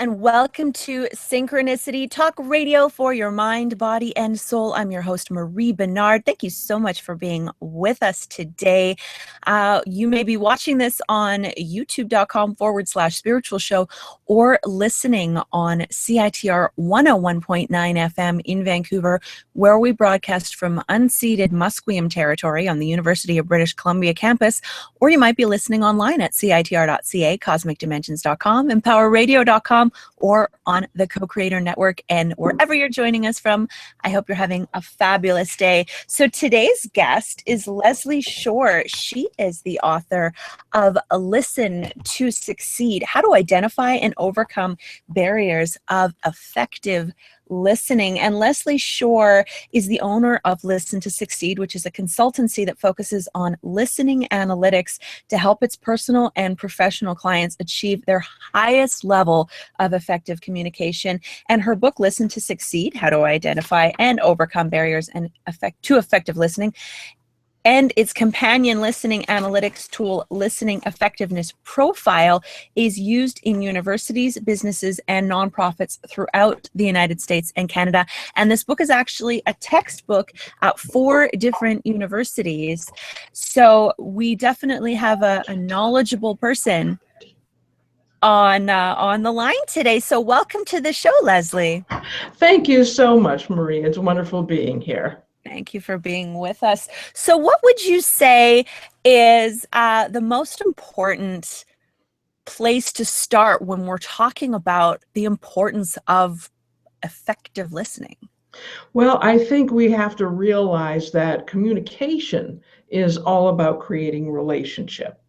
and welcome to Synchronicity Talk Radio for your mind, body, and soul. I'm your host, Marie Bernard. Thank you so much for being with us today. You may be watching this on youtube.com/spiritual show or listening on CITR 101.9 FM in Vancouver, where we broadcast from unceded Musqueam territory on the University of British Columbia campus, or you might be listening online at CITR.ca, cosmicdimensions.com, empowerradio.com, or on the Co-Creator Network. And wherever you're joining us from, I hope you're having a fabulous day. So today's guest is Leslie Shore. She is the author of Listen to Succeed: How to Identify and Overcome Barriers of Effective Listening. And Leslie Shore is the owner of Listen to Succeed, which is a consultancy that focuses on listening analytics to help its personal and professional clients achieve their highest level of effective communication. And her book, Listen to Succeed: How to Identify and Overcome Barriers and to Effective Listening, and its companion listening analytics tool, Listening Effectiveness Profile, is used in universities, businesses, and nonprofits throughout the United States and Canada. And this book is actually a textbook at 4 different universities. So we definitely have a knowledgeable person on the line today. So welcome to the show, Leslie. Thank you so much, Marie. It's wonderful being here. Thank you for being with us. So what would you say is the most important place to start when we're talking about the importance of effective listening? Well, I think we have to realize that communication is all about creating relationship.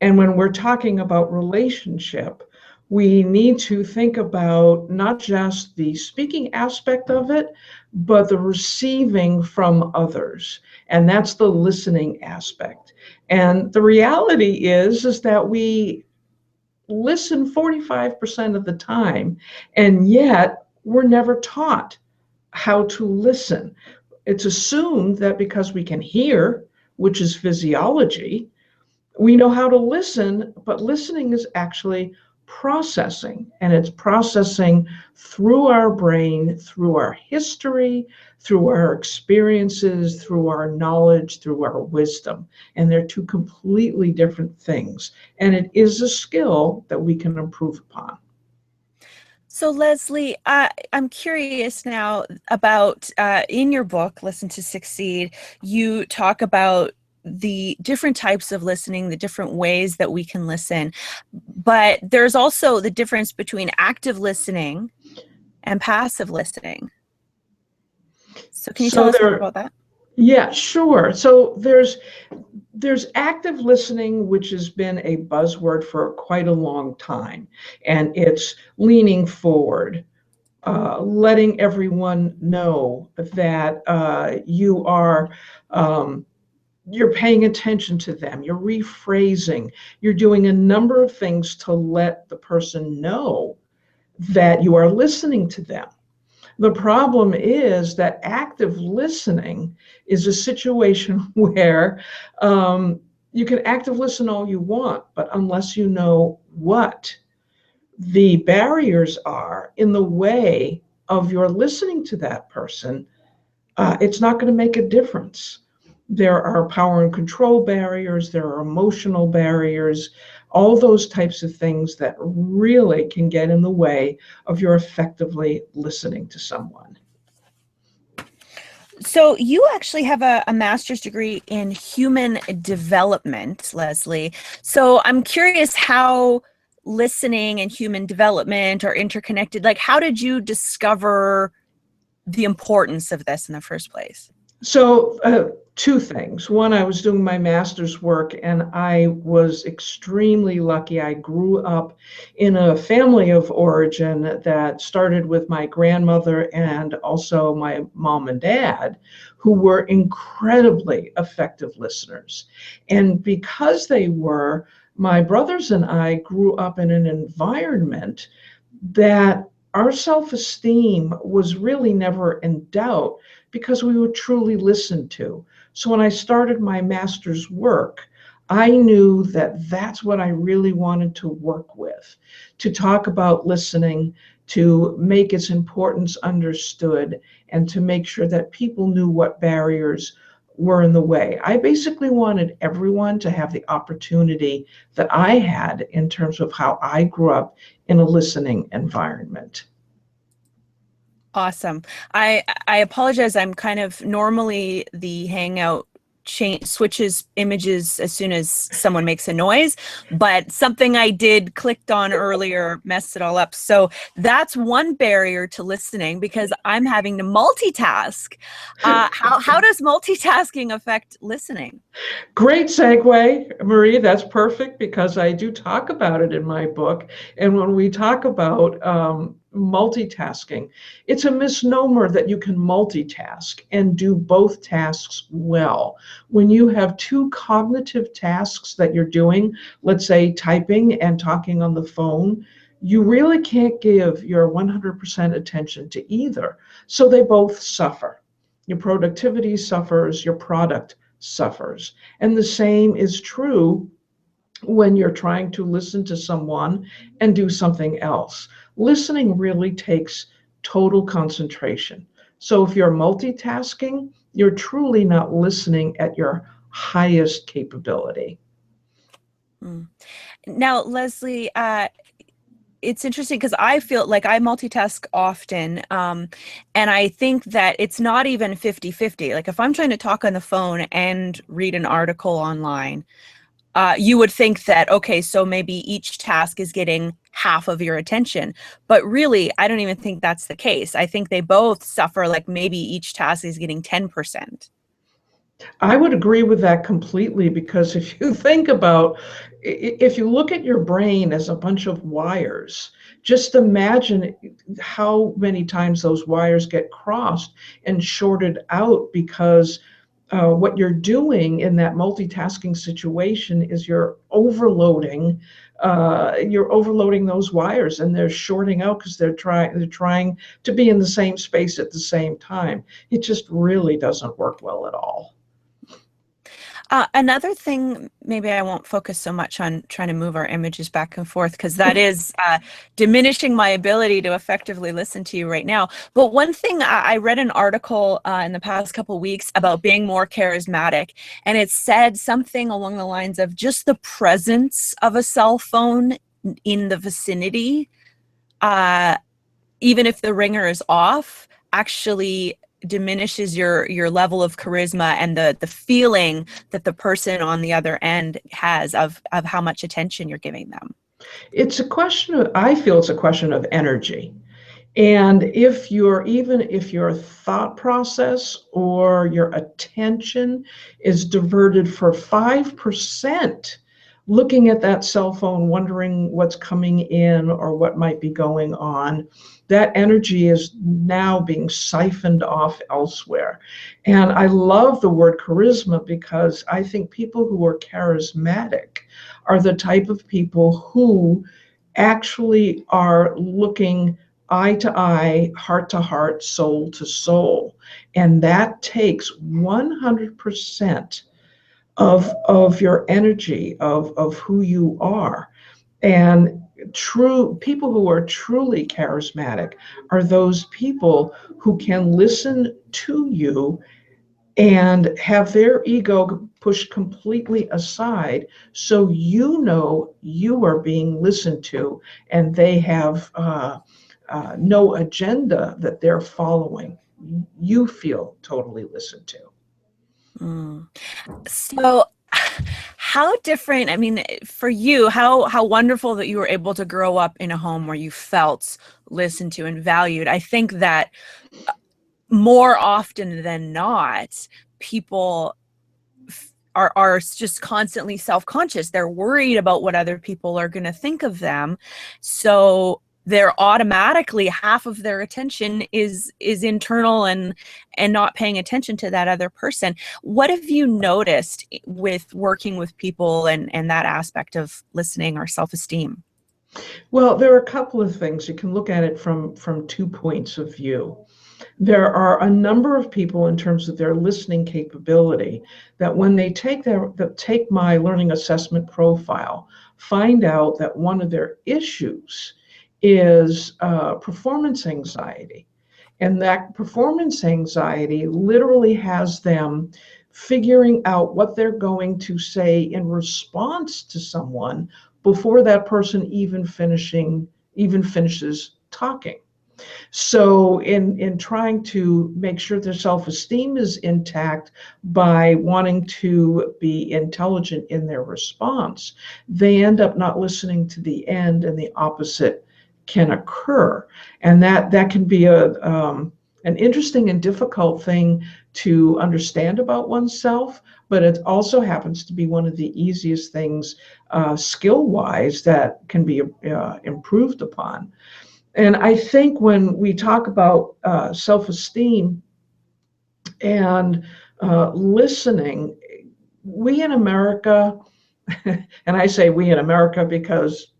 And when we're talking about relationship, we need to think about not just the speaking aspect of it, but the receiving from others. And that's the listening aspect. And the reality is that we listen 45% of the time, and yet we're never taught how to listen. It's assumed that because we can hear, which is physiology, we know how to listen, but listening is actually processing, and it's processing through our brain, through our history, through our experiences, through our knowledge, through our wisdom. And they're 2 completely different things. And it is a skill that we can improve upon. So Leslie, I'm curious now about, in your book, Listen to Succeed, you talk about the different types of listening, the different ways that we can listen. But there's also the difference between active listening and passive listening. So can you tell us more about that? Yeah, sure. So there's active listening, which has been a buzzword for quite a long time. And it's leaning forward, letting everyone know that you are you're paying attention to them, you're rephrasing, you're doing a number of things to let the person know that you are listening to them. The problem is that active listening is a situation where you can active listen all you want, but unless you know what the barriers are in the way of your listening to that person, it's not going to make a difference. There are power and control barriers, there are emotional barriers, all those types of things that really can get in the way of your effectively listening to someone. So you actually have a master's degree in human development, Leslie. So I'm curious how listening and human development are interconnected. Like, how did you discover the importance of this in the first place? So 2 things. One, I was doing my master's work and I was extremely lucky. I grew up in a family of origin that started with my grandmother and also my mom and dad, who were incredibly effective listeners. And because they were, my brothers and I grew up in an environment that our self-esteem was really never in doubt because we were truly listened to. So when I started my master's work, I knew that that's what I really wanted to work with, to talk about listening, to make its importance understood, and to make sure that people knew what barriers were in the way. I basically wanted everyone to have the opportunity that I had in terms of how I grew up in a listening environment. Awesome. I apologize. I'm kind of normally the Hangout switches images as soon as someone makes a noise, but something I did clicked on earlier messed it all up. So that's one barrier to listening because I'm having to multitask. How does multitasking affect listening? Great segue, Marie. That's perfect because I do talk about it in my book. And when we talk about multitasking, it's a misnomer that you can multitask and do both tasks well. When you have two cognitive tasks that you're doing, let's say typing and talking on the phone, you really can't give your 100% attention to either. So they both suffer. Your productivity suffers, your product suffers. And the same is true when you're trying to listen to someone and do something else. Listening really takes total concentration. So if you're multitasking, you're truly not listening at your highest capability. Now, Leslie, it's interesting because I feel like I multitask often. And I think that it's not even 50-50. Like if I'm trying to talk on the phone and read an article online, you would think that, okay, so maybe each task is getting half of your attention. But really, I don't even think that's the case. I think they both suffer, like maybe each task is getting 10%. I would agree with that completely because if you think about, if you look at your brain as a bunch of wires, just imagine how many times those wires get crossed and shorted out because what you're doing in that multitasking situation is you're overloading those wires and they're shorting out because they're trying to be in the same space at the same time. It just really doesn't work well at all. Another thing, maybe I won't focus so much on trying to move our images back and forth because that is diminishing my ability to effectively listen to you right now. But one thing, I read an article in the past couple of weeks about being more charismatic, and it said something along the lines of just the presence of a cell phone in the vicinity, even if the ringer is off, actually diminishes your level of charisma and the feeling that the person on the other end has of how much attention you're giving them. I feel it's a question of energy. And if your thought process or your attention is diverted for 5%, looking at that cell phone, wondering what's coming in or what might be going on, that energy is now being siphoned off elsewhere. And I love the word charisma because I think people who are charismatic are the type of people who actually are looking eye to eye, heart to heart, soul to soul. And that takes 100% of your energy, of who you are. And true people who are truly charismatic are those people who can listen to you and have their ego pushed completely aside so you know you are being listened to and they have no agenda that they're following. You feel totally listened to. Mm. So how different, I mean, for you, how wonderful that you were able to grow up in a home where you felt listened to and valued. I think that more often than not, people are just constantly self-conscious. They're worried about what other people are going to think of them. So they're automatically, half of their attention is internal and not paying attention to that other person. What have you noticed with working with people and that aspect of listening or self-esteem? Well, there are a couple of things. You can look at it from 2 points of view. There are a number of people in terms of their listening capability that when they take my learning assessment profile, find out that one of their issues is performance anxiety. And that performance anxiety literally has them figuring out what they're going to say in response to someone before that person even finishes talking. So in trying to make sure their self-esteem is intact by wanting to be intelligent in their response, they end up not listening to the end, and the opposite can occur. And that can be an interesting and difficult thing to understand about oneself, but it also happens to be one of the easiest things skill-wise that can be improved upon. And I think when we talk about self-esteem and listening, we in America, and I say we in America because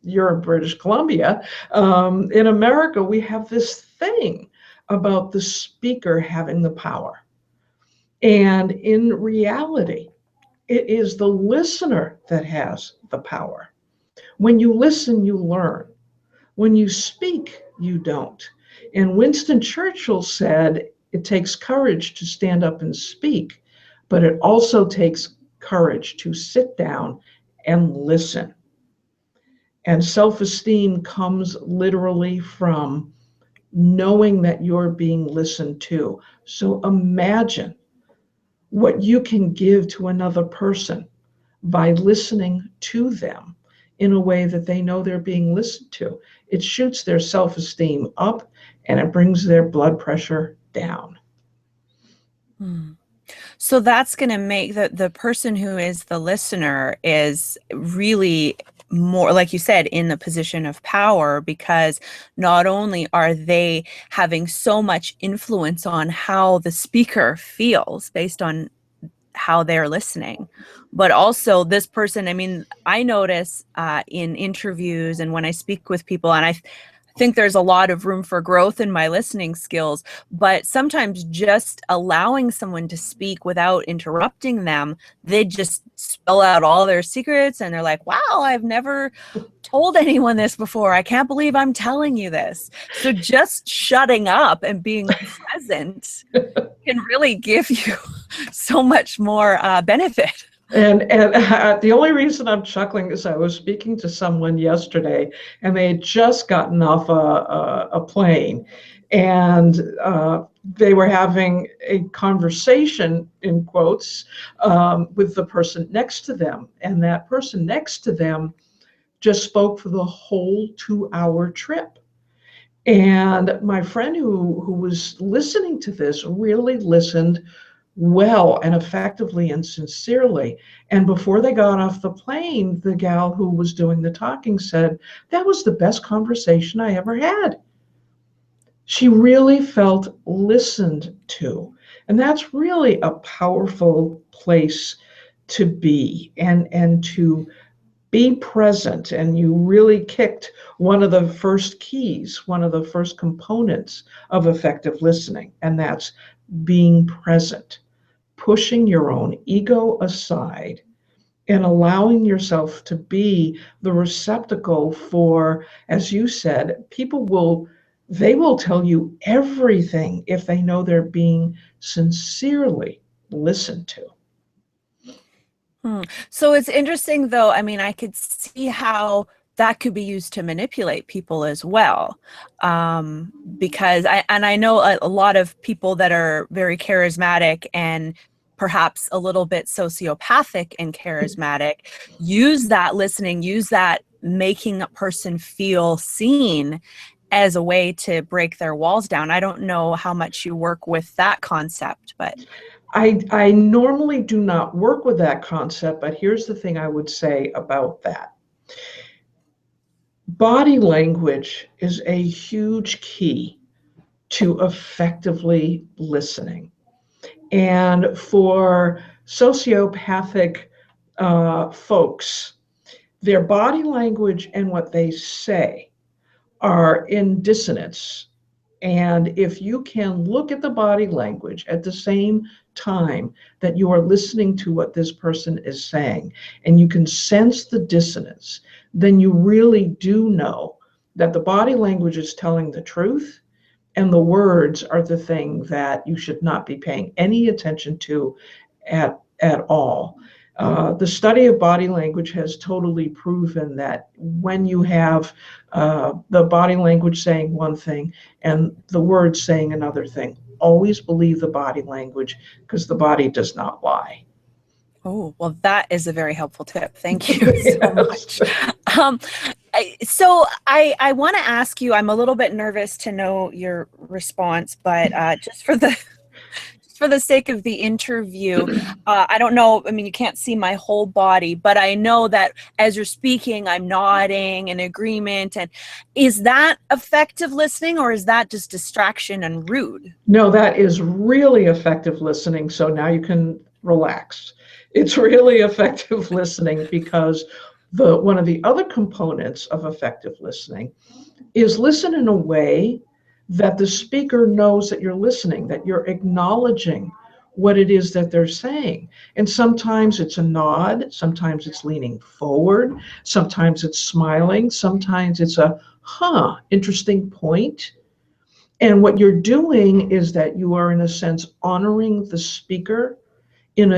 you're in British Columbia, in America, we have this thing about the speaker having the power. And in reality, it is the listener that has the power. When you listen, you learn. When you speak, you don't. And Winston Churchill said, it takes courage to stand up and speak, but it also takes courage to sit down and listen. And self-esteem comes literally from knowing that you're being listened to. So imagine what you can give to another person by listening to them in a way that they know they're being listened to. It shoots their self-esteem up and it brings their blood pressure down. So that's going to make the person who is the listener is really more, like you said, in the position of power, because not only are they having so much influence on how the speaker feels based on how they're listening, but also this person, I mean, I notice in interviews and when I speak with people, and I think there's a lot of room for growth in my listening skills, but sometimes just allowing someone to speak without interrupting them, they just spill out all their secrets and they're like, wow, I've never told anyone this before. I can't believe I'm telling you this. So just shutting up and being present can really give you so much more benefit. And the only reason I'm chuckling is I was speaking to someone yesterday, and they had just gotten off a plane, and they were having a conversation, in quotes, with the person next to them. And that person next to them just spoke for the whole 2-hour trip. And my friend who was listening to this really listened well and effectively and sincerely. And before they got off the plane, the gal who was doing the talking said, that was the best conversation I ever had. She really felt listened to. And that's really a powerful place to be and to be present. And you really kicked one of the first keys, one of the first components of effective listening, and that's being present, pushing your own ego aside and allowing yourself to be the receptacle for, as you said, they will tell you everything if they know they're being sincerely listened to. So it's interesting, though. I mean, I could see how that could be used to manipulate people as well, because I know a lot of people that are very charismatic and perhaps a little bit sociopathic and charismatic use that listening, use that making a person feel seen as a way to break their walls down. I don't know how much you work with that concept, but I normally do not work with that concept, but here's the thing I would say about that. Body language is a huge key to effectively listening. And for sociopathic folks, their body language and what they say are in dissonance And if you can look at the body language at the same time that you are listening to what this person is saying, and you can sense the dissonance, then you really do know that the body language is telling the truth, and the words are the thing that you should not be paying any attention to at all. The study of body language has totally proven that when you have the body language saying one thing and the words saying another thing, always believe the body language, because the body does not lie. Oh, well, that is a very helpful tip. Thank you so much. So I want to ask you, I'm a little bit nervous to know your response, but just for the sake of the interview, I don't know, I mean, you can't see my whole body, but I know that as you're speaking, I'm nodding in agreement. And is that effective listening, or is that just distraction and rude? No, that is really effective listening. So now you can relax. It's really effective listening, because one of the other components of effective listening is listen in a way that the speaker knows that you're listening, that you're acknowledging what it is that they're saying. And sometimes it's a nod, sometimes it's leaning forward, sometimes it's smiling, sometimes it's a, interesting point. And what you're doing is that you are, in a sense, honoring the speaker in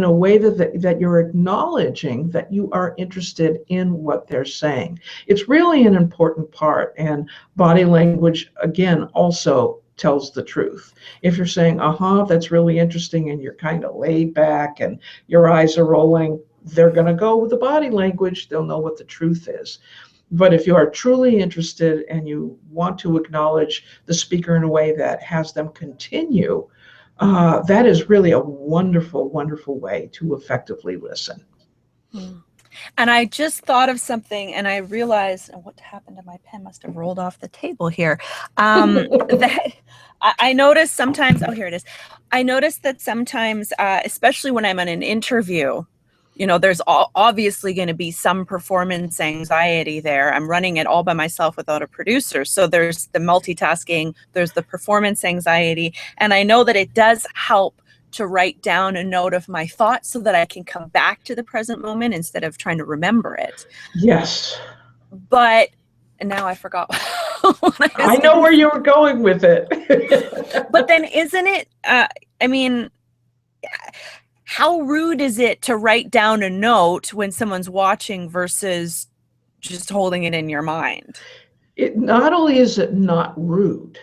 a way that you're acknowledging that you are interested in what they're saying. It's really an important part, and body language, again, also tells the truth. If you're saying, that's really interesting, and you're kind of laid back and your eyes are rolling, they're going to go with the body language. They'll know what the truth is. But if you are truly interested and you want to acknowledge the speaker in a way that has them continue, that is really a wonderful, wonderful way to effectively listen. And I just thought of something, and I realized, what happened to my pen? Must have rolled off the table here. That I noticed sometimes, here it is. I noticed that sometimes, especially when I'm on an interview, there's obviously going to be some performance anxiety there. I'm running it all by myself without a producer. So there's the multitasking, there's the performance anxiety. And I know that it does help to write down a note of my thoughts so that I can come back to the present moment instead of trying to remember it. Yes. But now I forgot. I know where you were going with it. But then isn't it, how rude is it to write down a note when someone's watching versus just holding it in your mind? It not only is it not rude,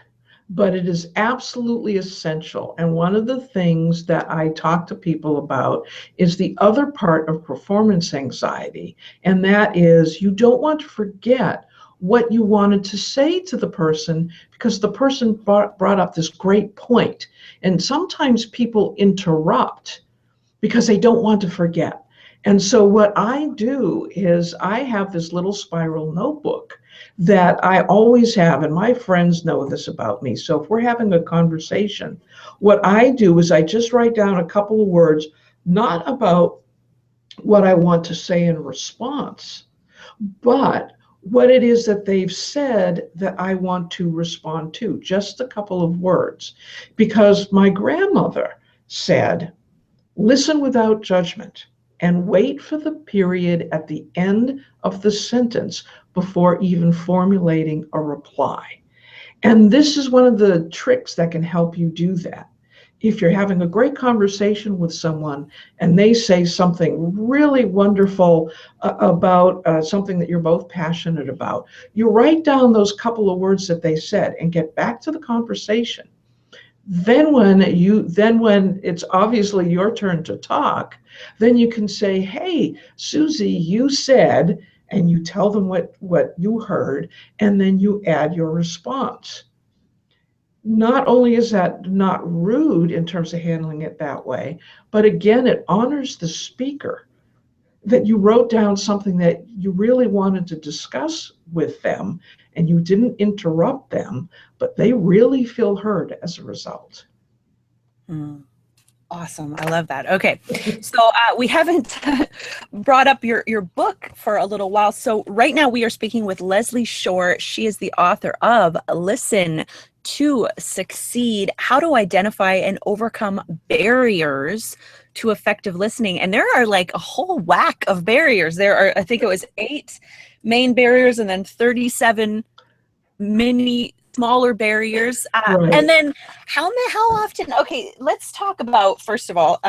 but it is absolutely essential. And one of the things that I talk to people about is the other part of performance anxiety. And that is, you don't want to forget what you wanted to say to the person, because the person brought up this great point. And sometimes people interrupt because they don't want to forget. And so what I do is I have this little spiral notebook that I always have, and my friends know this about me. So if we're having a conversation, what I do is I just write down a couple of words, not about what I want to say in response, but what it is that they've said that I want to respond to, just a couple of words. Because my grandmother said, listen without judgment and wait for the period at the end of the sentence before even formulating a reply. And this is one of the tricks that can help you do that. If you're having a great conversation with someone and they say something really wonderful about something that you're both passionate about, you write down those couple of words that they said and get back to the conversation. Then when it's obviously your turn to talk, then you can say, hey, Susie, you said, and you tell them what you heard, and then you add your response. Not only is that not rude in terms of handling it that way, but again, it honors the speaker that you wrote down something that you really wanted to discuss with them, and you didn't interrupt them, but they really feel heard as a result. Awesome. I love that. Okay. So we haven't brought up your book for a little while. So right now we are speaking with Leslie Shore. She is the author of Listen to Succeed: How to Identify and Overcome Barriers to Effective Listening. And there are like a whole whack of barriers. There are, I think it was 8 main barriers and then 37 mini smaller barriers. Right. And then how often, okay, let's talk about, first of all,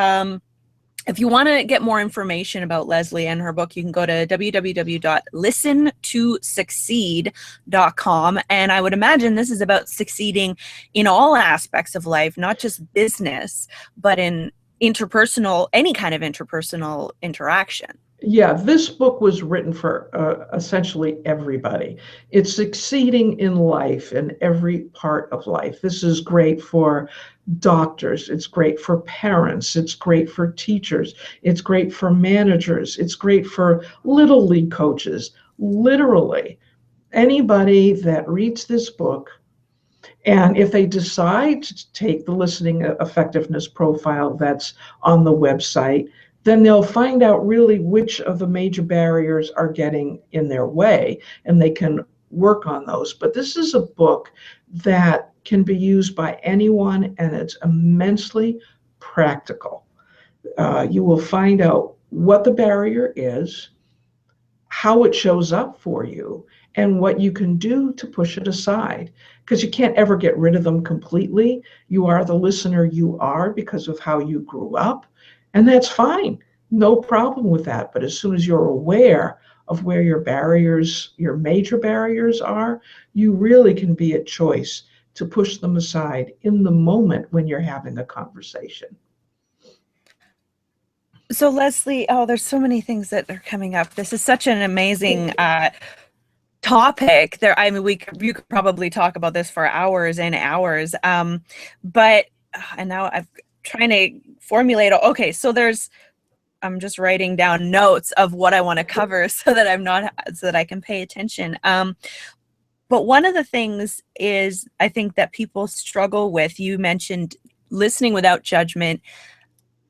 if you want to get more information about Leslie and her book, you can go to www.listentosucceed.com. And I would imagine this is about succeeding in all aspects of life, not just business, but in interpersonal, any kind of interpersonal interaction. Yeah, this book was written for essentially everybody. It's succeeding in life, in every part of life. This is great for doctors. It's great for parents. It's great for teachers. It's great for managers. It's great for little league coaches. Literally, anybody that reads this book, and if they decide to take the listening effectiveness profile that's on the website, then they'll find out really which of the major barriers are getting in their way, and they can work on those. But this is a book that can be used by anyone, and it's immensely practical. You will find out what the barrier is, how it shows up for you, and what you can do to push it aside. Because you can't ever get rid of them completely. You are the listener you are because of how you grew up. And that's fine. No problem with that. But as soon as you're aware of where your barriers, your major barriers are, you really can be at choice to push them aside in the moment when you're having a conversation. So Leslie, oh, there's so many things that are coming up. This is such an amazing topic. There, I mean, you could probably talk about this for hours and hours. But and now I'm trying to formulate. Okay, so I'm just writing down notes of what I want to cover so that I can pay attention. But one of the things is, I think, that people struggle with. You mentioned listening without judgment,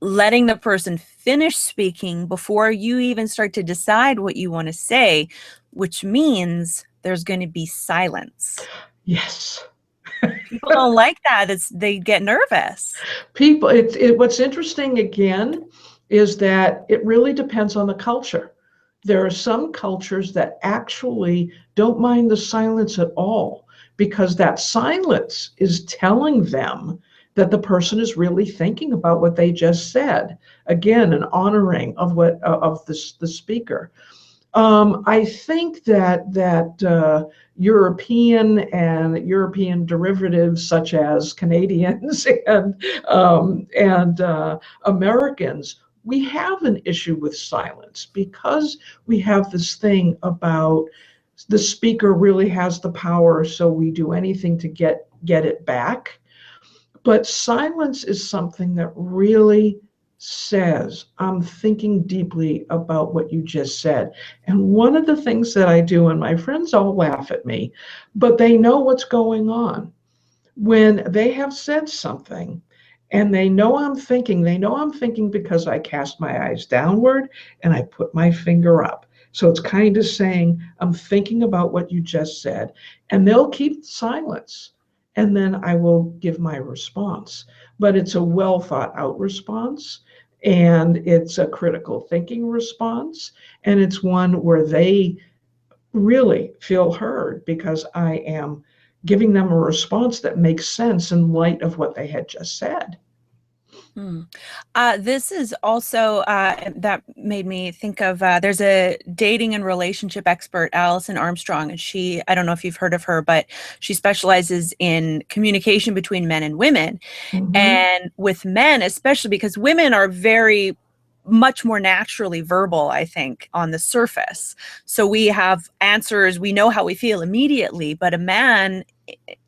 letting the person finish speaking before you even start to decide what you want to say, which means there's going to be silence. Yes. People don't like that. They get nervous. People, what's interesting again is that it really depends on the culture. There are some cultures that actually don't mind the silence at all, because that silence is telling them that the person is really thinking about what they just said. Again, an honoring of the speaker. I think that European and European derivatives, such as Canadians and Americans, we have an issue with silence because we have this thing about the speaker really has the power, so we do anything to get it back. But silence is something that really says, I'm thinking deeply about what you just said. And one of the things that I do, and my friends all laugh at me, but they know what's going on. When they have said something and they know I'm thinking because I cast my eyes downward and I put my finger up. So it's kind of saying, I'm thinking about what you just said, and they'll keep silence. And then I will give my response. But it's a well thought out response, and it's a critical thinking response, and it's one where they really feel heard because I am giving them a response that makes sense in light of what they had just said. This is also, that made me think of, there's a dating and relationship expert, Alison Armstrong, and I don't know if you've heard of her, but she specializes in communication between men and women. Mm-hmm. And with men, especially because women are very much more naturally verbal, I think, on the surface. So we have answers, we know how we feel immediately, but a man,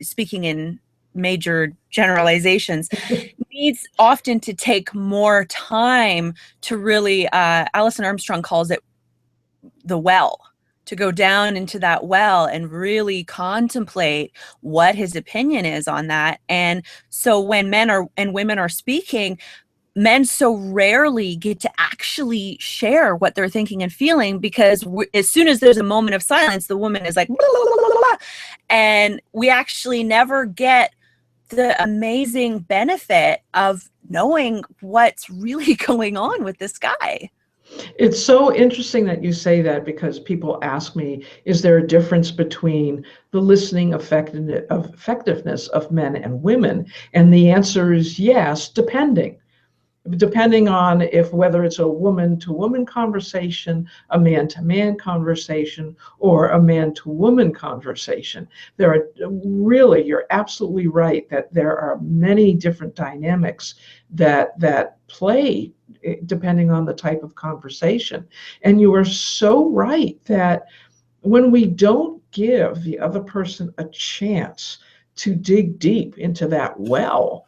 speaking in major generalizations, needs often to take more time to really, Alison Armstrong calls it the well, to go down into that well and really contemplate what his opinion is on that. And so when men and women are speaking, men so rarely get to actually share what they're thinking and feeling, because as soon as there's a moment of silence, the woman is like, blah, blah, blah, blah, blah, and we actually never get the amazing benefit of knowing what's really going on with this guy. It's so interesting that you say that, because people ask me, is there a difference between the listening effectiveness of men and women? And the answer is yes, depending on whether it's a woman-to-woman conversation, a man-to-man conversation, or a man-to-woman conversation. There are really, you're absolutely right that there are many different dynamics that play depending on the type of conversation. And you are so right that when we don't give the other person a chance to dig deep into that well,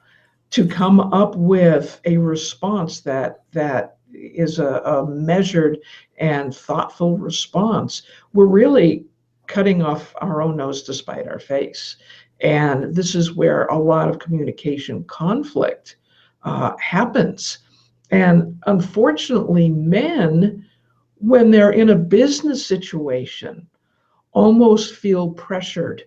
to come up with a response that is a measured and thoughtful response, we're really cutting off our own nose to spite our face. And this is where a lot of communication conflict happens. And unfortunately, men, when they're in a business situation, almost feel pressured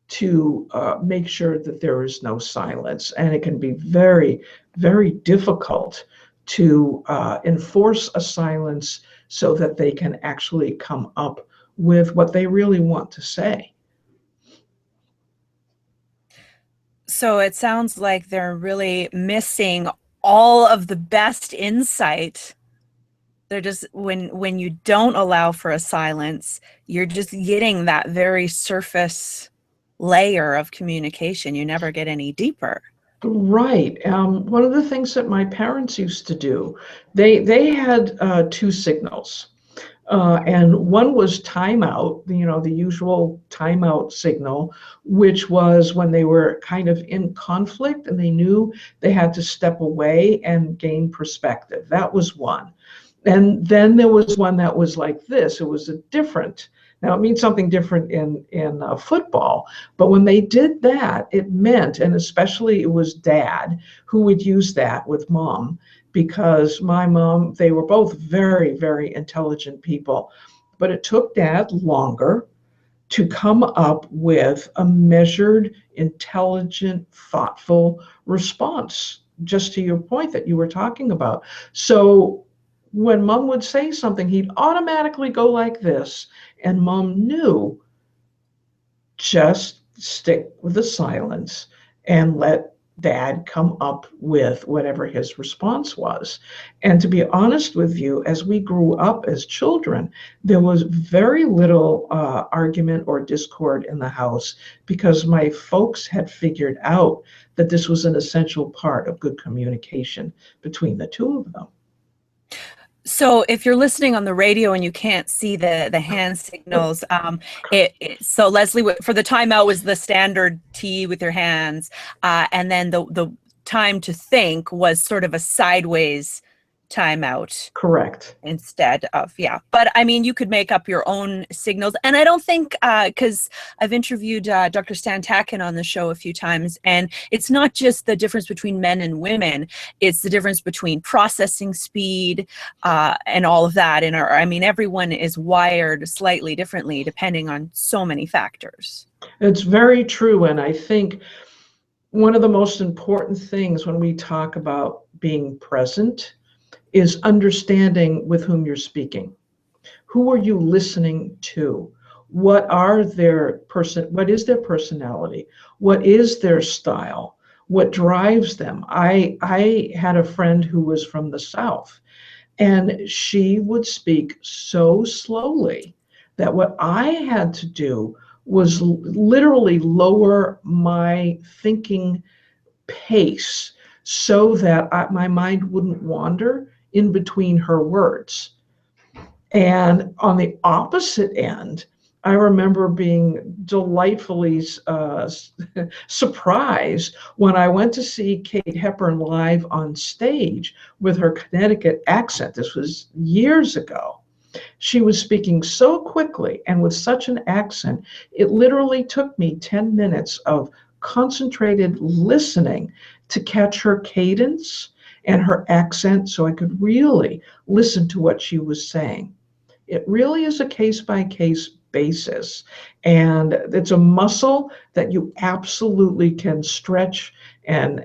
to make sure that there is no silence. And it can be very, very difficult to enforce a silence so that they can actually come up with what they really want to say. So it sounds like they're really missing all of the best insight. They're just, when you don't allow for a silence, you're just getting that very surface layer of communication. You never get any deeper. Right. One of the things that my parents used to do, they had two signals. And one was timeout, the usual timeout signal, which was when they were kind of in conflict and they knew they had to step away and gain perspective. That was one. And then there was one that was like this. It was a different. Now, it means something different in football, but when they did that, it meant, and especially it was dad who would use that with mom, because my mom, they were both very, very intelligent people, but it took dad longer to come up with a measured, intelligent, thoughtful response, just to your point that you were talking about. So when mom would say something, he'd automatically go like this, and mom knew, just stick with the silence and let dad come up with whatever his response was. And to be honest with you, as we grew up as children, there was very little argument or discord in the house, because my folks had figured out that this was an essential part of good communication between the two of them. So if you're listening on the radio and you can't see the hand signals, so Leslie, for the timeout was the standard T with your hands, and then the time to think was sort of a sideways timeout. Correct. Instead of, yeah. But I mean, you could make up your own signals. And I don't think, because I've interviewed Dr. Stan Tacken on the show a few times, and it's not just the difference between men and women, it's the difference between processing speed and all of that. And I mean, everyone is wired slightly differently depending on so many factors. It's very true. And I think one of the most important things when we talk about being present is understanding with whom you're speaking. Who are you listening to? What is their personality? What is their style? What drives them? I had a friend who was from the South, and she would speak so slowly that what I had to do was literally lower my thinking pace so that my mind wouldn't wander in between her words. And on the opposite end, I remember being delightfully surprised when I went to see Kate Hepburn live on stage with her Connecticut accent. This was years ago. She was speaking so quickly and with such an accent, it literally took me 10 minutes of concentrated listening to catch her cadence and her accent so I could really listen to what she was saying. It really is a case-by-case basis, and it's a muscle that you absolutely can stretch and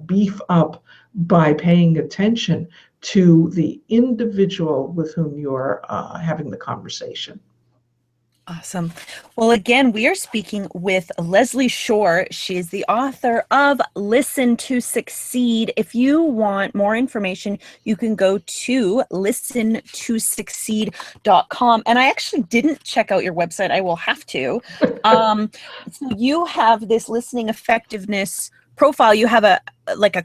beef up by paying attention to the individual with whom you're having the conversation. Awesome. Well, again, we are speaking with Leslie Shore. She is the author of Listen to Succeed. If you want more information, you can go to listentosucceed.com. And I actually didn't check out your website. I will have to. So you have this listening effectiveness profile. You have a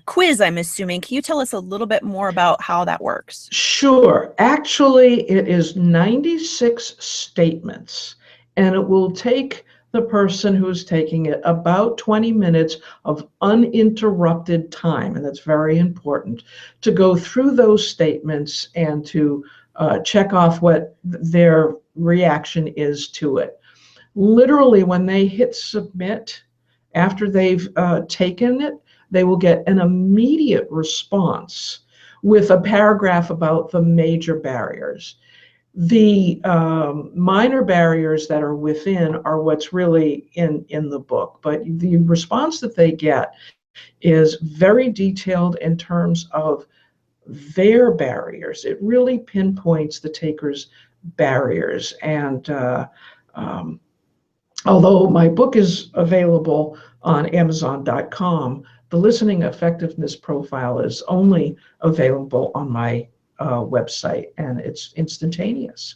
quiz, I'm assuming. Can you tell us a little bit more about how that works? Sure. Actually, it is 96 statements, and it will take the person who's taking it about 20 minutes of uninterrupted time, and that's very important, to go through those statements and to check off what their reaction is to it. Literally, when they hit submit, after they've taken it, they will get an immediate response with a paragraph about the major barriers. The minor barriers that are within are what's really in the book, but the response that they get is very detailed in terms of their barriers. It really pinpoints the taker's barriers. And although my book is available on Amazon.com, the listening effectiveness profile is only available on my website, and it's instantaneous.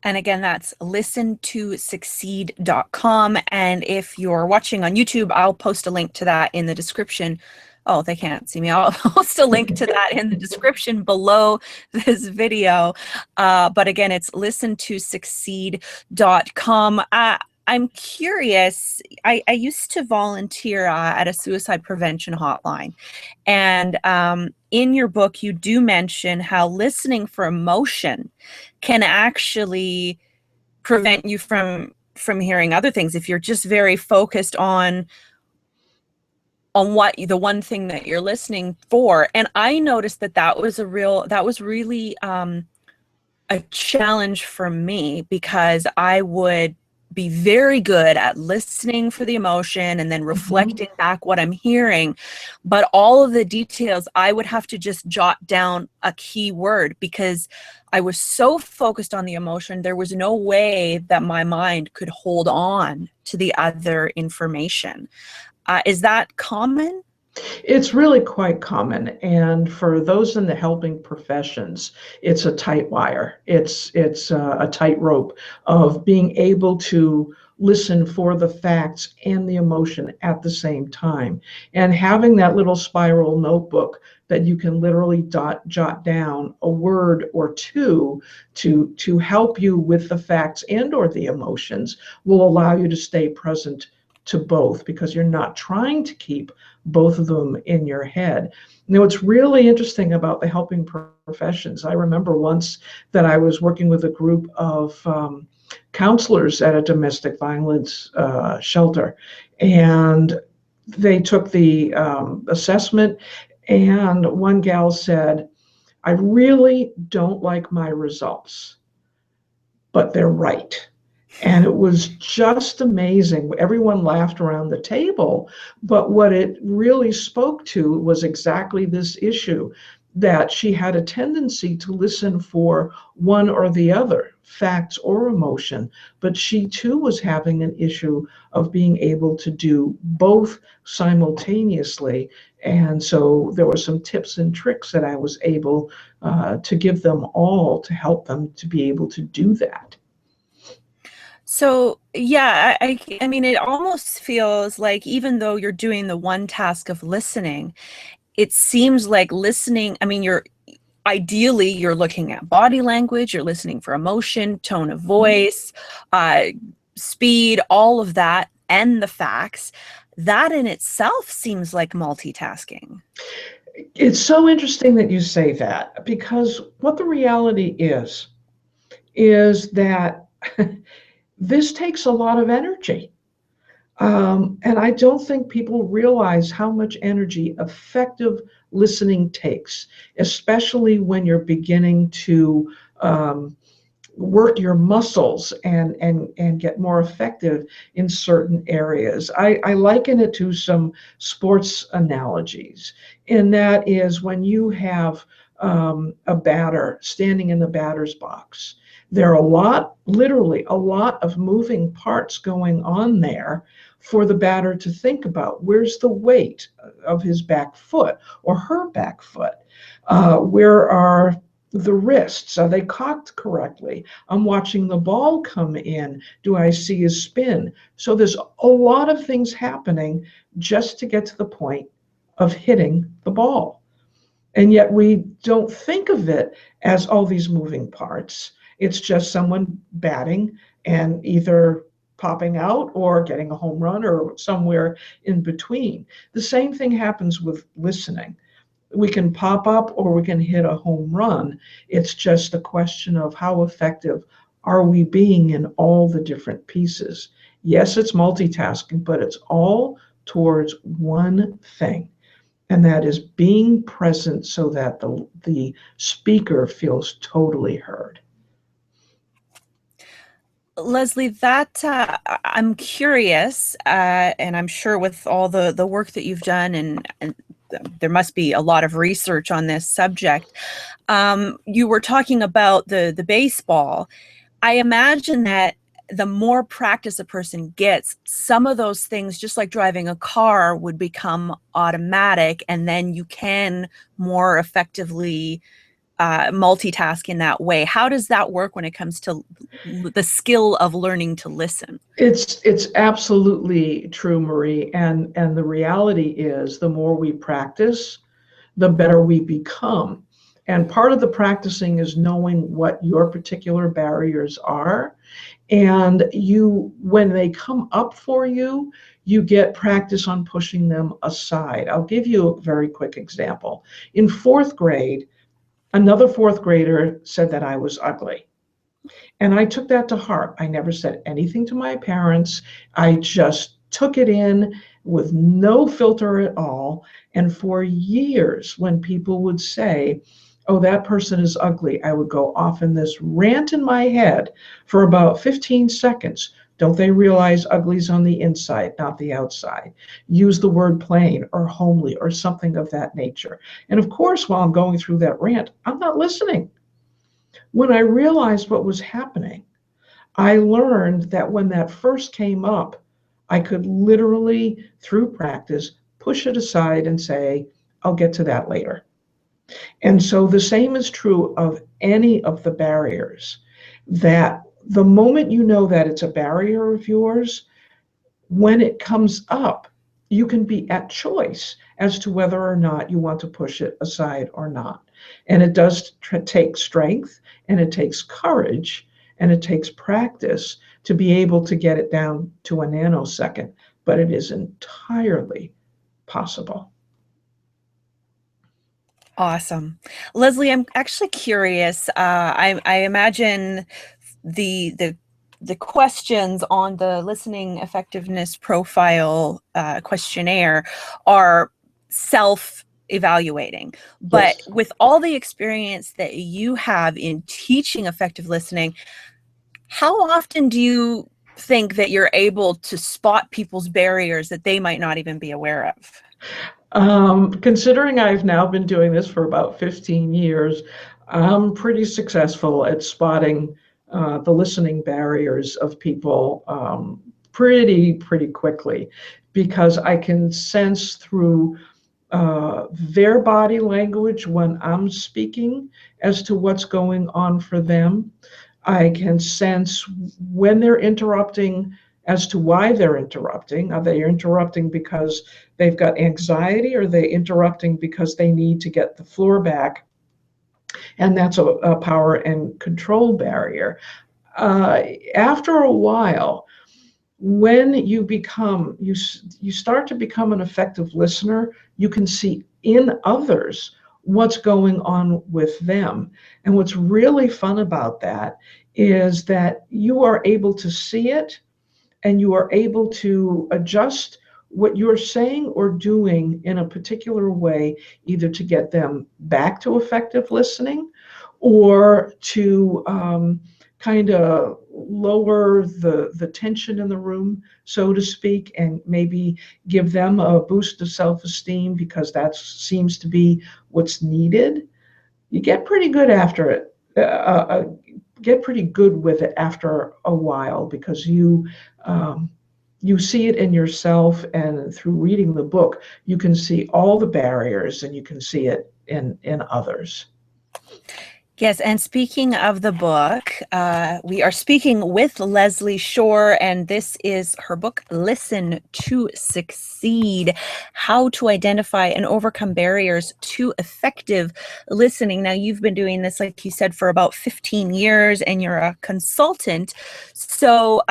And again, that's listentosucceed.com. And if you're watching on YouTube, I'll post a link to that in the description. Oh, they can't see me. I'll post a link to that in the description below this video. But again, it's listentosucceed.com. I'm curious. I used to volunteer at a suicide prevention hotline. And in your book, you do mention how listening for emotion can actually prevent you from hearing other things if you're just very focused on what the one thing that you're listening for. And I noticed that was really a challenge for me, because I would be very good at listening for the emotion and then reflecting back what I'm hearing. But all of the details, I would have to just jot down a key word because I was so focused on the emotion. There was no way that my mind could hold on to the other information. Is that common? It's really quite common, and for those in the helping professions, it's a tight wire. It's a tightrope of being able to listen for the facts and the emotion at the same time, and having that little spiral notebook that you can literally jot down a word or two to help you with the facts and or the emotions will allow you to stay present to both, because you're not trying to keep both of them in your head. Now, what's really interesting about the helping professions, I remember once that I was working with a group of counselors at a domestic violence shelter, and they took the assessment, and one gal said, "I really don't like my results, but they're right." And it was just amazing. Everyone laughed around the table, but what it really spoke to was exactly this issue, that she had a tendency to listen for one or the other, facts or emotion, but she too was having an issue of being able to do both simultaneously. And so there were some tips and tricks that I was able to give them all to help them to be able to do that. So, yeah, I mean, it almost feels like even though you're doing the one task of listening, it seems like listening, I mean, ideally you're looking at body language, you're listening for emotion, tone of voice, speed, all of that, and the facts. That in itself seems like multitasking. It's so interesting that you say that, because what the reality is that this takes a lot of energy. And I don't think people realize how much energy effective listening takes, especially when you're beginning to work your muscles and get more effective in certain areas. I liken it to some sports analogies, and that is when you have a batter standing in the batter's box. There are literally a lot of moving parts going on there for the batter to think about. Where's the weight of his back foot or her back foot? Where are the wrists? Are they cocked correctly? I'm watching the ball come in. Do I see a spin? So there's a lot of things happening just to get to the point of hitting the ball. And yet we don't think of it as all these moving parts. It's just someone batting and either popping out or getting a home run or somewhere in between. The same thing happens with listening. We can pop up or we can hit a home run. It's just a question of how effective are we being in all the different pieces. Yes, it's multitasking, but it's all towards one thing, and that is being present so that the speaker feels totally heard. Leslie, that I'm curious, and I'm sure with all the work that you've done, and there must be a lot of research on this subject. You were talking about the baseball. I imagine that the more practice a person gets, some of those things, just like driving a car, would become automatic, and then you can more effectively multitask in that way. How does that work when it comes to the skill of learning to listen? It's absolutely true, Marie. And the reality is the more we practice, the better we become. And part of the practicing is knowing what your particular barriers are. And when they come up for you, you get practice on pushing them aside. I'll give you a very quick example. In fourth grade, another fourth grader said that I was ugly. And I took that to heart. I never said anything to my parents. I just took it in with no filter at all. And for years, when people would say, oh, that person is ugly, I would go off in this rant in my head for about 15 seconds. Don't they realize ugly's on the inside, not the outside? Use the word plain or homely or something of that nature. And of course, while I'm going through that rant, I'm not listening. When I realized what was happening, I learned that when that first came up, I could literally, through practice, push it aside and say, I'll get to that later. And so the same is true of any of the barriers, that the moment you know that it's a barrier of yours, when it comes up, you can be at choice as to whether or not you want to push it aside or not. And it does take strength, and it takes courage, and it takes practice to be able to get it down to a nanosecond, but it is entirely possible. Awesome. Leslie, I'm actually curious. I imagine the questions on the listening effectiveness profile questionnaire are self-evaluating. But Yes. with all the experience that you have in teaching effective listening, how often do you think that you're able to spot people's barriers that they might not even be aware of? Considering I've now been doing this for about 15 years, I'm pretty successful at spotting the listening barriers of people pretty quickly, because I can sense through their body language when I'm speaking as to what's going on for them. I can sense when they're interrupting as to why they're interrupting. Are they interrupting because they've got anxiety, or are they interrupting because they need to get the floor back? And that's a power and control barrier. After a while, when you start to become an effective listener, you can see in others what's going on with them. And what's really fun about that is that you are able to see it and you are able to adjust what you're saying or doing in a particular way, either to get them back to effective listening or to kind of lower the tension in the room, so to speak, and maybe give them a boost of self-esteem because that seems to be what's needed. You get pretty good after it. Get pretty good with it after a while because you see it in yourself, and through reading the book, you can see all the barriers and you can see it in others. Yes, and speaking of the book, we are speaking with Leslie Shore, and this is her book, Listen to Succeed: How to Identify and Overcome Barriers to Effective Listening. Now, you've been doing this, like you said, for about 15 years, and you're a consultant. So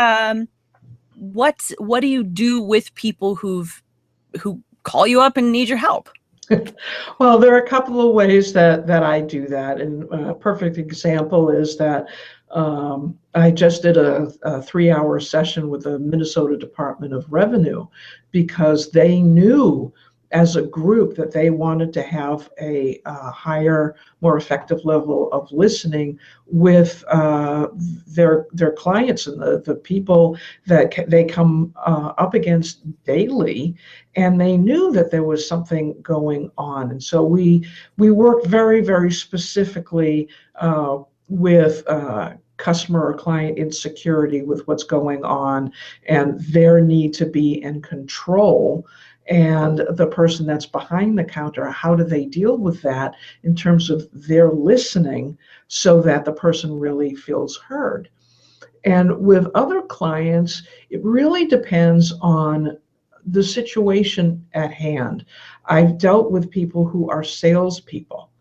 what do you do with people who call you up and need your help? Well, there are a couple of ways that I do that. And a perfect example is that I just did a 3-hour session with the Minnesota Department of Revenue because they knew as a group that they wanted to have a higher, more effective level of listening with their clients and the people that they come up against daily. And they knew that there was something going on. And so we worked very, very specifically with customer or client insecurity with what's going on and their need to be in control, and the person that's behind the counter, how do they deal with that in terms of their listening so that the person really feels heard. And with other clients, it really depends on the situation at hand. I've dealt with people who are salespeople,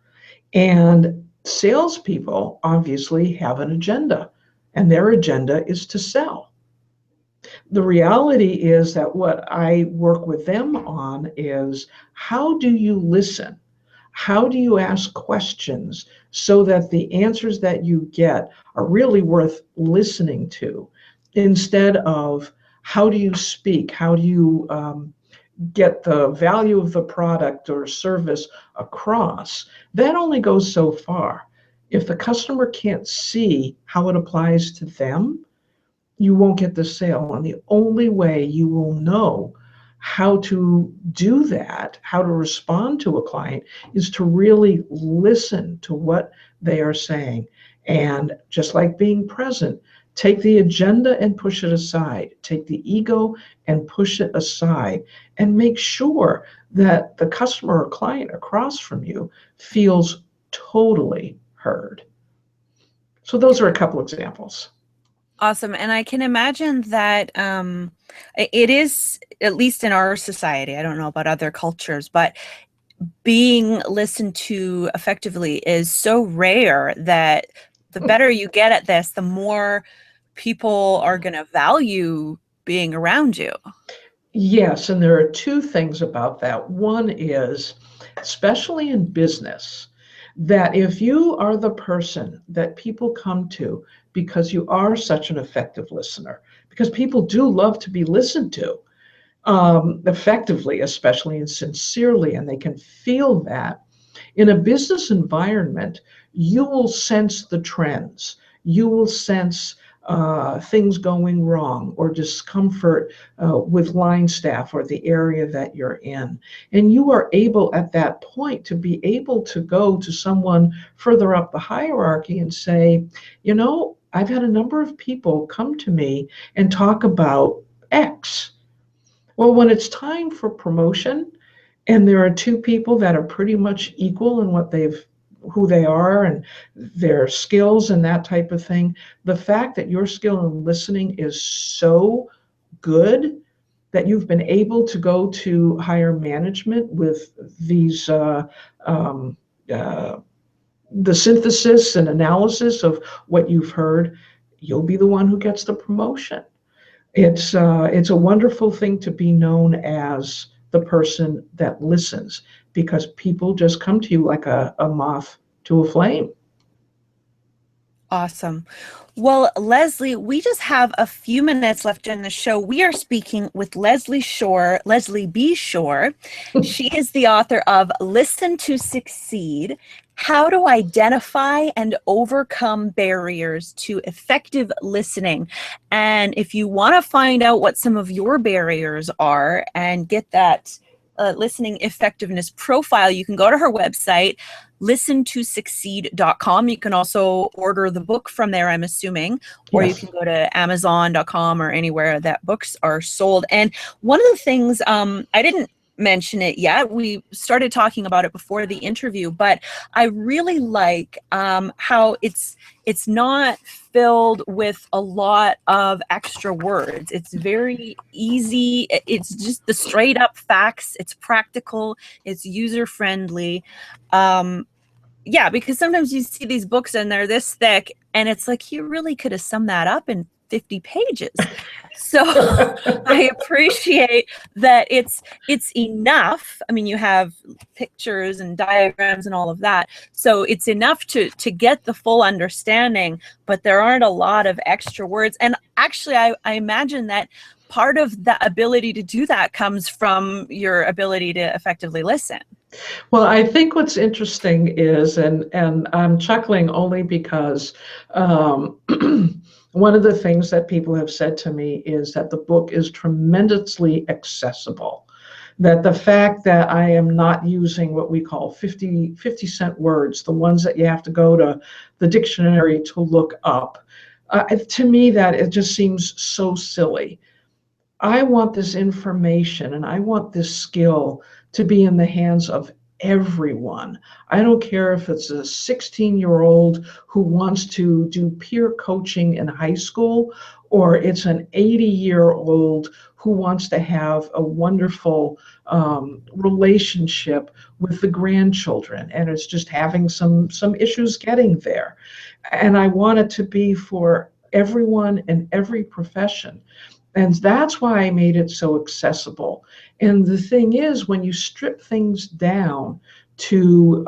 and salespeople obviously have an agenda, and their agenda is to sell. The reality is that what I work with them on is, how do you listen? How do you ask questions so that the answers that you get are really worth listening to, instead of how do you speak? How do you get the value of the product or service across? That only goes so far. If the customer can't see how it applies to them, you won't get the sale. And the only way you will know how to do that, how to respond to a client, is to really listen to what they are saying. And just like being present, take the agenda and push it aside. Take the ego and push it aside. And make sure that the customer or client across from you feels totally heard. So those are a couple examples. Awesome. And I can imagine that it is, at least in our society, I don't know about other cultures, but being listened to effectively is so rare that the better you get at this, the more people are going to value being around you. Yes, and there are two things about that. One is, especially in business, that if you are the person that people come to because you are such an effective listener, because people do love to be listened to effectively, especially and sincerely, and they can feel that. In a business environment, you will sense the trends. You will sense things going wrong or discomfort with line staff or the area that you're in. And you are able at that point to be able to go to someone further up the hierarchy and say, you know, I've had a number of people come to me and talk about X. Well, when it's time for promotion, and there are two people that are pretty much equal in who they are and their skills and that type of thing, the fact that your skill in listening is so good that you've been able to go to higher management with these the synthesis and analysis of what you've heard, you'll be the one who gets the promotion. It's a wonderful thing to be known as the person that listens, because people just come to you like a moth to a flame. Awesome. Well, Leslie, we just have a few minutes left in the show. We are speaking with Leslie B. Shore. She is the author of Listen to Succeed: How to Identify and Overcome Barriers to Effective Listening. And if you want to find out what some of your barriers are and get that listening effectiveness profile, you can go to her website, listentosucceed.com. You can also order the book from there, I'm assuming, or you Yes. can go to amazon.com or anywhere that books are sold. And one of the things, I didn't mention it yet, we started talking about it before the interview, but I really like how it's not filled with a lot of extra words. It's very easy. It's just the straight up facts. It's practical. It's user friendly. Yeah, because sometimes you see these books and they're this thick, and it's like you really could have summed that up in 50 pages. So I appreciate that it's enough. I mean, you have pictures and diagrams and all of that, so it's enough to get the full understanding, but there aren't a lot of extra words. And actually, I imagine that part of the ability to do that comes from your ability to effectively listen. Well, I think what's interesting is, and I'm chuckling only because one of the things that people have said to me is that the book is tremendously accessible. That the fact that I am not using what we call 50-cent words, the ones that you have to go to the dictionary to look up, to me that it just seems so silly. I want this information and I want this skill to be in the hands of everyone. I don't care if it's a 16-year-old who wants to do peer coaching in high school, or it's an 80-year-old who wants to have a wonderful relationship with the grandchildren, and it's just having some issues getting there. And I want it to be for everyone in every profession. And that's why I made it so accessible. And the thing is, when you strip things down to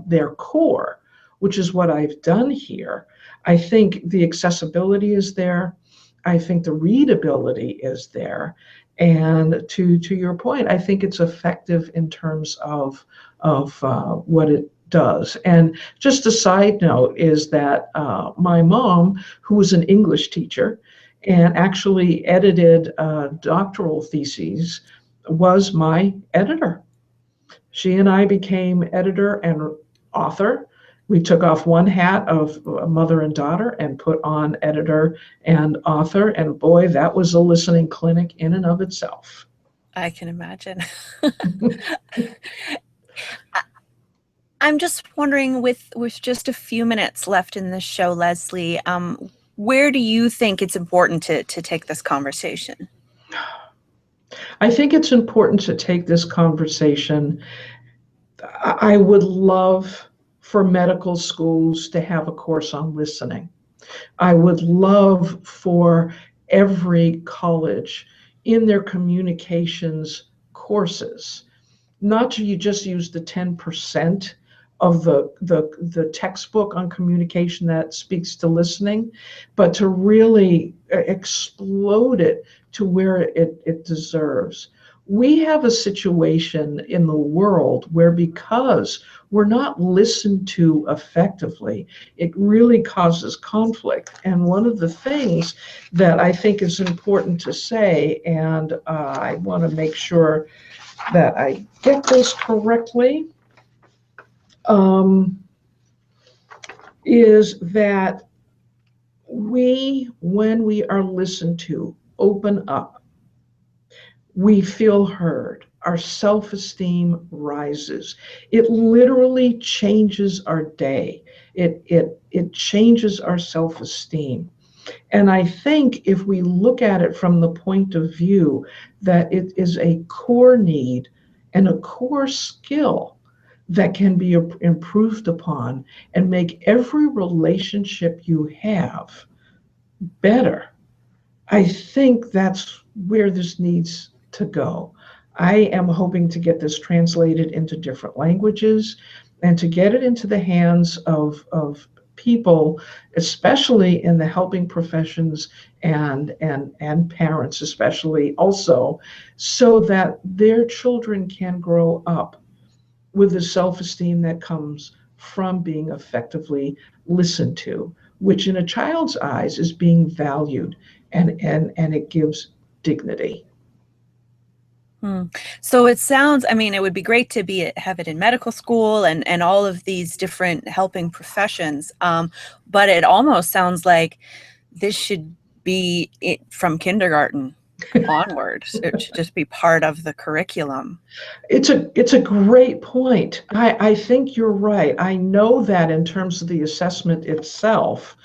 their core, which is what I've done here, I think the accessibility is there. I think the readability is there. And to your point, I think it's effective in terms of what it does. And just a side note is that my mom, who was an English teacher, and actually edited doctoral theses, was my editor. She and I became editor and author. We took off one hat of mother and daughter and put on editor and author. And boy, that was a listening clinic in and of itself. I can imagine. I'm just wondering, with just a few minutes left in the show, Leslie, where do you think it's important to take this conversation? I think it's important to take this conversation. I would love for medical schools to have a course on listening. I would love for every college in their communications courses not to just use the 10% of the textbook on communication that speaks to listening, but to really explode it to where it deserves. We have a situation in the world where, because we're not listened to effectively, it really causes conflict. And one of the things that I think is important to say, and I want to make sure that I get this correctly, is that when we are listened to, open up, we feel heard, our self-esteem rises. It literally changes our day. It changes our self-esteem. And I think if we look at it from the point of view that it is a core need and a core skill that can be improved upon and make every relationship you have better, I think that's where this needs to go. I am hoping to get this translated into different languages and to get it into the hands of people, especially in the helping professions and parents especially also, so that their children can grow up with the self-esteem that comes from being effectively listened to, which in a child's eyes is being valued, and it gives dignity. Hmm. So it sounds, I mean, it would be great to have it in medical school and all of these different helping professions. But it almost sounds like this should be it from kindergarten onward. It should just be part of the curriculum. It's a great point. I think you're right. I know that in terms of the assessment itself,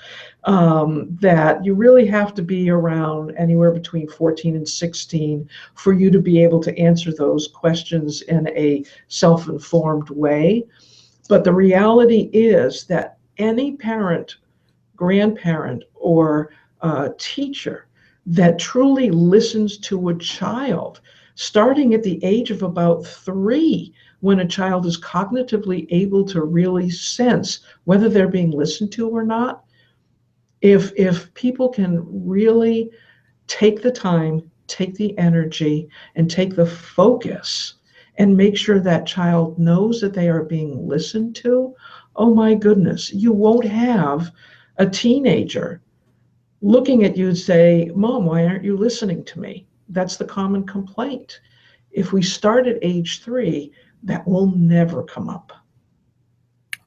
that you really have to be around anywhere between 14 and 16 for you to be able to answer those questions in a self-informed way. But the reality is that any parent, grandparent, or teacher that truly listens to a child, starting at the age of about 3, when a child is cognitively able to really sense whether they're being listened to or not, if people can really take the time, take the energy, and take the focus, and make sure that child knows that they are being listened to, oh my goodness, you won't have a teenager looking at you and say, Mom, why aren't you listening to me? That's the common complaint. If we start at age 3, that will never come up.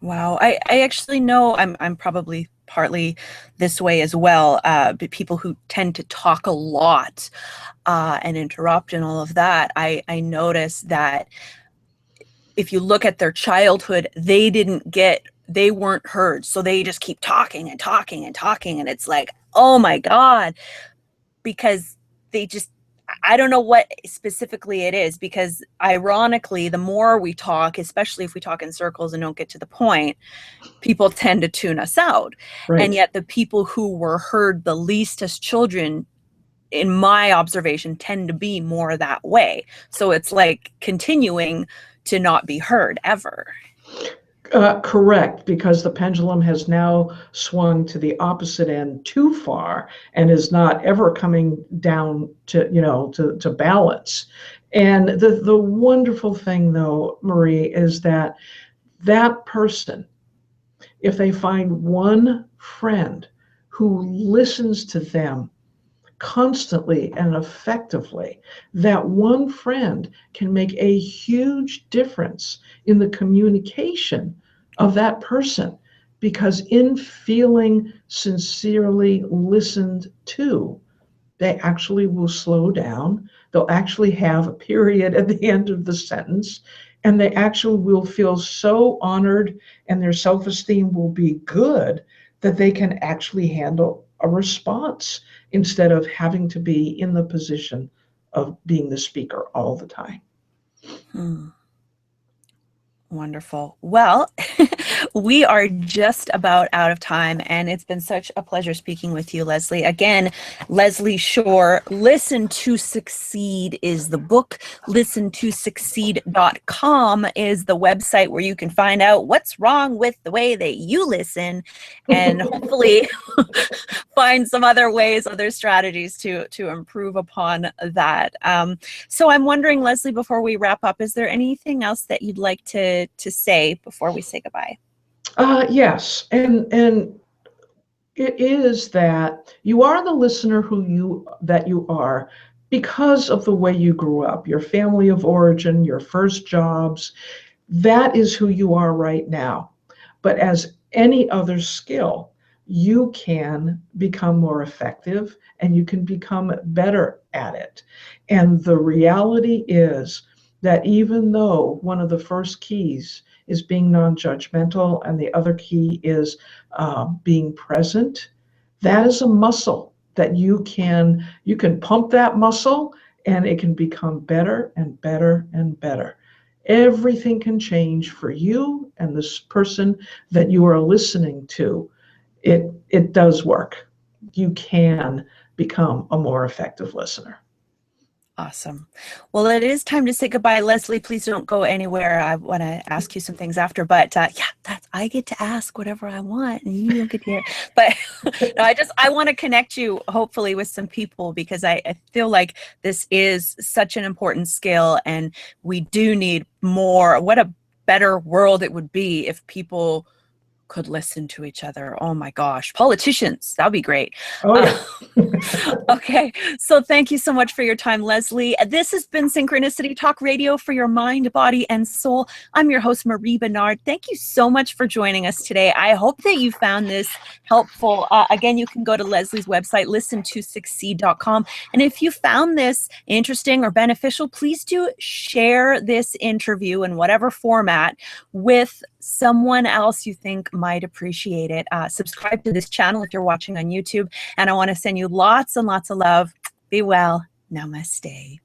Wow. I actually know I'm probably partly this way as well. But people who tend to talk a lot and interrupt and all of that, I notice that if you look at their childhood, they weren't heard. So they just keep talking and talking and talking. And it's like, oh my God, because they just, I don't know what specifically it is, because ironically, the more we talk, especially if we talk in circles and don't get to the point, people tend to tune us out. And Right. yet the people who were heard the least as children, in my observation, tend to be more that way. So it's like continuing to not be heard ever. Correct, because the pendulum has now swung to the opposite end too far and is not ever coming down to, to balance. And the wonderful thing, though, Marie, is that that person, if they find one friend who listens to them constantly and effectively, that one friend can make a huge difference in the communication of that person, because in feeling sincerely listened to, they actually will slow down. They'll actually have a period at the end of the sentence, and they actually will feel so honored, and their self-esteem will be good, that they can actually handle a response instead of having to be in the position of being the speaker all the time. Hmm. Wonderful. Well, we are just about out of time, and it's been such a pleasure speaking with you, Leslie. Again, Leslie Shore, Listen to Succeed is the book. ListenToSucceed.com is the website where you can find out what's wrong with the way that you listen, and hopefully find some other ways, other strategies to improve upon that. So I'm wondering, Leslie, before we wrap up, is there anything else that you'd like to say before we say goodbye? Yes, and it is that you are the listener that you are because of the way you grew up, your family of origin, your first jobs. That is who you are right now. But as any other skill, you can become more effective and you can become better at it. And the reality is that even though one of the first keys is being non-judgmental and the other key is being present, that is a muscle that you can pump that muscle, and it can become better and better and better. Everything can change for you and this person that you are listening to. It does work. You can become a more effective listener. Awesome. Well, it is time to say goodbye. Leslie, please don't go anywhere. I want to ask you some things after, but yeah, I get to ask whatever I want and you don't get to hear. But no, I want to connect you hopefully with some people, because I feel like this is such an important skill and we do need more. What a better world it would be if people could listen to each other. Oh my gosh, politicians, that'd be great. Oh, yeah. Okay, so thank you so much for your time, Leslie. This has been Synchronicity Talk Radio for your mind, body, and soul. I'm your host, Marie Bernard. Thank you so much for joining us today. I hope that you found this helpful. Again, you can go to Leslie's website, listen2succeed.com. And if you found this interesting or beneficial, please do share this interview in whatever format with someone else you think might appreciate it. Subscribe to this channel if you're watching on YouTube. And I want to send you lots and lots of love. Be well. Namaste.